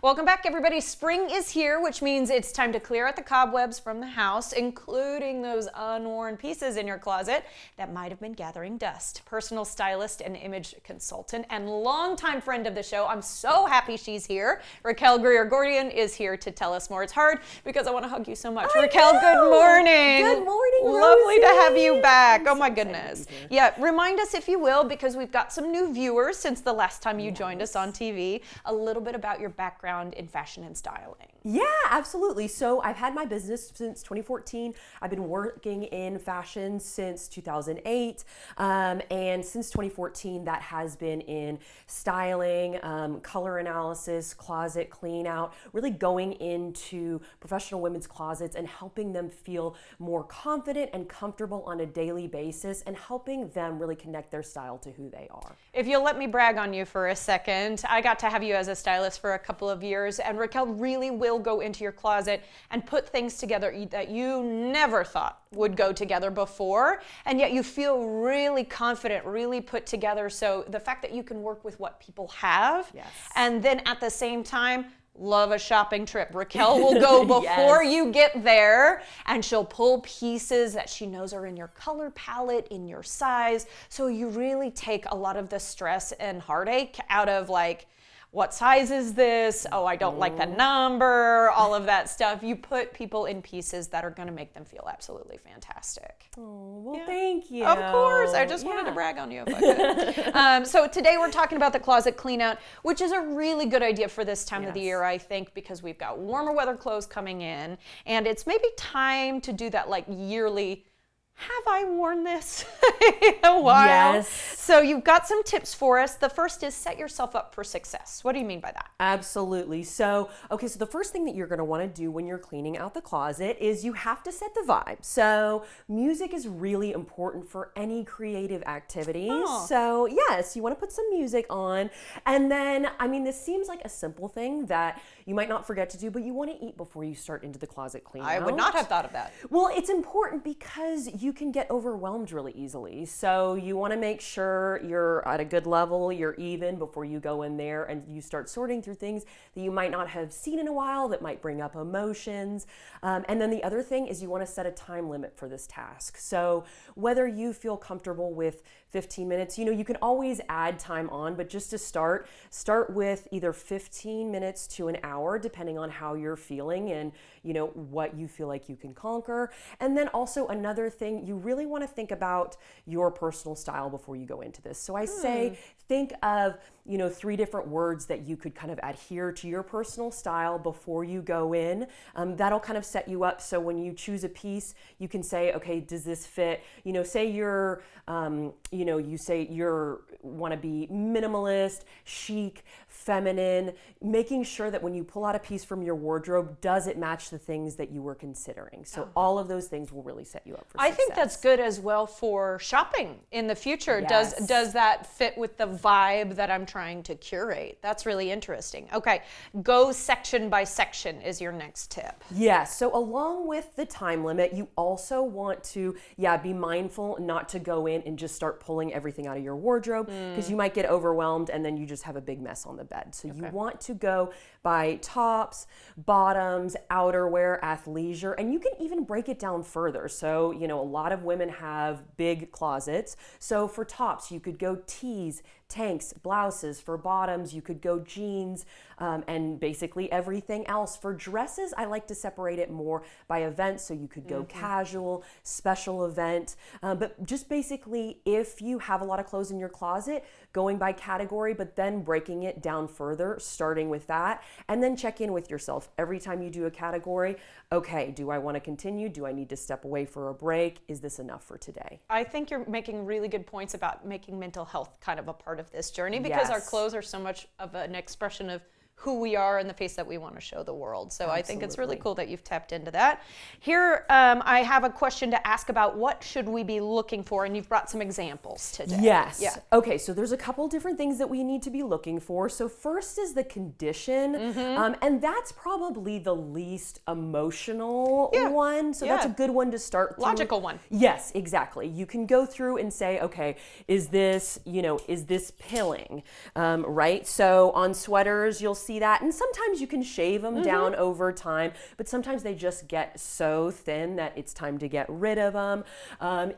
Welcome back, everybody. Spring is here, which means it's time to clear out the cobwebs from the house, including those unworn pieces in your closet that might have been gathering dust. Personal stylist and image consultant and longtime friend of the show. I'm so happy she's here. Raquel Greer Gordian is here to tell us more. It's hard because I want to hug you so much. Raquel, good morning. Good morning, Rosie. Lovely to have you back. I'm oh my so goodness. excited. Yeah, remind us, if you will, because we've got some new viewers since the last time you joined us on TV, a little bit about your background in fashion and styling. Yeah, absolutely. So I've had my business since 2014. I've been working in fashion since 2008. And since 2014, that has been in styling, color analysis, closet clean out, really going into professional women's closets and helping them feel more confident and comfortable on a daily basis and helping them really connect their style to who they are. If you'll let me brag on you for a second, I got to have you as a stylist for a couple of years, and Raquel really will go into your closet and put things together that you never thought would go together before, and yet you feel really confident, really put together. So the fact that you can work with what people have, Yes. and then at the same time, love a shopping trip. Raquel will go before Yes. you get there, and she'll pull pieces that she knows are in your color palette, in your size. So you really take a lot of the stress and heartache out of, like, what size is this? Oh, I don't like the number, all of that stuff. You put people in pieces that are going to make them feel absolutely fantastic. Oh, well, thank you. Of course. I just wanted to brag on you if I could. So today we're talking about the closet clean out, which is a really good idea for this time of the year, I think, because we've got warmer weather clothes coming in, and it's maybe time to do that, like, yearly, have I worn this in a while? Yes. So you've got some tips for us. The first is set yourself up for success. What do you mean by that? Absolutely. So the first thing that you're going to want to do when you're cleaning out the closet is you have to set the vibe. So music is really important for any creative activity. So yes, you want to put some music on. And then, I mean, this seems like a simple thing that you might not forget to do, but you want to eat before you start into the closet clean out. I would not have thought of that. Well, it's important because you can get overwhelmed really easily. So you want to make sure you're at a good level, you're even before you go in there and you start sorting through things that you might not have seen in a while that might bring up emotions. And then the other thing is you want to set a time limit for this task. So whether you feel comfortable with 15 minutes, you can always add time on, but just to start with either 15 minutes to an hour, depending on how you're feeling and what you feel like you can conquer. And then also another thing, you really want to think about your personal style before you go into this. So I say, think of, 3 different words that you could kind of adhere to your personal style before you go in. That'll kind of set you up. So when you choose a piece, you can say, okay, does this fit? Say you're, you say you're want to be minimalist, chic, feminine, making sure that when you pull out a piece from your wardrobe, does it match the things that you were considering? So all of those things will really set you up for success. I think that's good as well for shopping in the future. Yes. Does that fit with the vibe that I'm trying to curate? That's really interesting. Okay, go section by section is your next tip. Yes, so along with the time limit, you also want to, be mindful not to go in and just start pulling everything out of your wardrobe because you might get overwhelmed and then you just have a big mess on the bed. So you want to go by tops, bottoms, outerwear, athleisure, and you can even break it down further. So, a lot of women have big closets. So for tops, you could go tees, tanks, blouses. For bottoms, you could go jeans, and basically everything else. For dresses, I like to separate it more by events. So you could go casual, special event, but just basically if you have a lot of clothes in your closet, going by category, but then breaking it down further, starting with that, and then check in with yourself every time you do a category. Okay, do I want to continue? Do I need to step away for a break? Is this enough for today? I think you're making really good points about making mental health kind of a part of this journey because our clothes are so much of an expression of who we are and the face that we want to show the world. So I think it's really cool that you've tapped into that. Here, I have a question to ask about what should we be looking for, and you've brought some examples today. Yes. Yeah. Okay, so there's a couple different things that we need to be looking for. So first is the condition, and that's probably the least emotional one. So that's a good one to start through. Logical one. Yes, exactly. You can go through and say, okay, is this pilling, right? So on sweaters, you'll see that. And sometimes you can shave them down over time, but sometimes they just get so thin that it's time to get rid of them.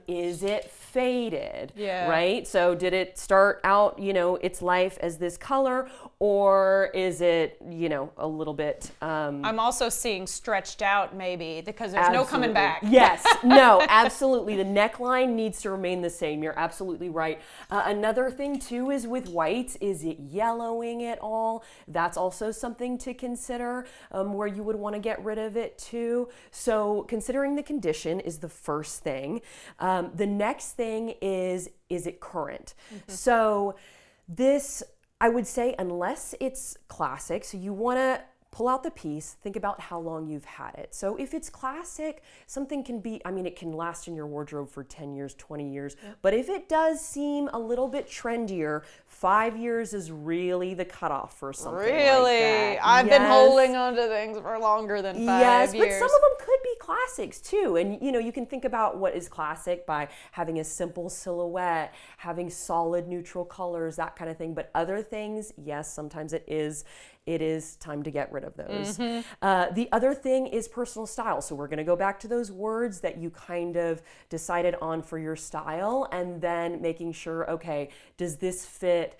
Is it faded? Yeah. Right? So did it start out, its life as this color, or is it, a little bit... I'm also seeing stretched out maybe because there's no coming back. Yes, no, absolutely. The neckline needs to remain the same. You're absolutely right. Another thing too is with whites, is it yellowing at all? That's also something to consider, where you would want to get rid of it too. So considering the condition is the first thing. The next thing is it current? So this, I would say, unless it's classic, so you want to pull out the piece, think about how long you've had it. So if it's classic, something can be, it can last in your wardrobe for 10 years, 20 years. But if it does seem a little bit trendier, 5 years is really the cutoff for something like that. I've been holding on to things for longer than 5 years. Yes, but some of them could be classics too. And you can think about what is classic by having a simple silhouette, having solid neutral colors, that kind of thing. But other things, yes, sometimes it is time to get rid of those. The other thing is personal style. So we're going to go back to those words that you kind of decided on for your style, and then making sure, okay, does this fit?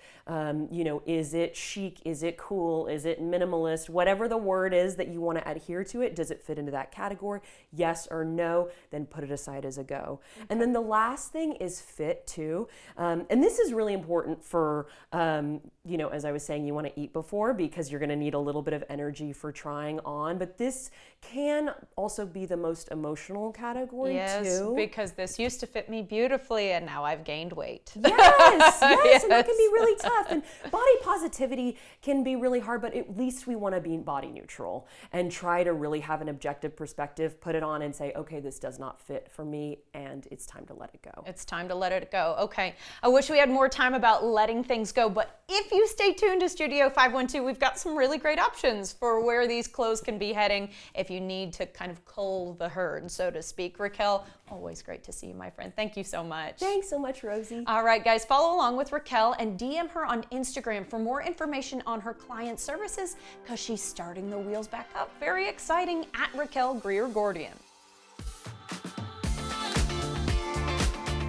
Is it chic? Is it cool? Is it minimalist? Whatever the word is that you want to adhere to it, does it fit into that category? Yes or no? Then put it aside as a go. And then the last thing is fit too. And this is really important for, as I was saying, you want to eat before because you're going to need a little bit of energy for trying on. But this can also be the most emotional category too. Because this used to fit me beautifully and now I've gained weight. Yes, and that can be really tough. And body positivity can be really hard, but at least we want to be body neutral and try to really have an objective perspective, put it on and say, okay, this does not fit for me and it's time to let it go. It's time to let it go. Okay. I wish we had more time about letting things go, but if you stay tuned to Studio 512, we've got some really great options for where these clothes can be heading if you need to kind of cull the herd, so to speak. Raquel, always great to see you, my friend. Thank you so much. Thanks so much, Rosie. All right, guys, follow along with Raquel and DM her on Instagram for more information on her client services because she's starting the wheels back up. Very exciting, at Raquel Greer Gordian.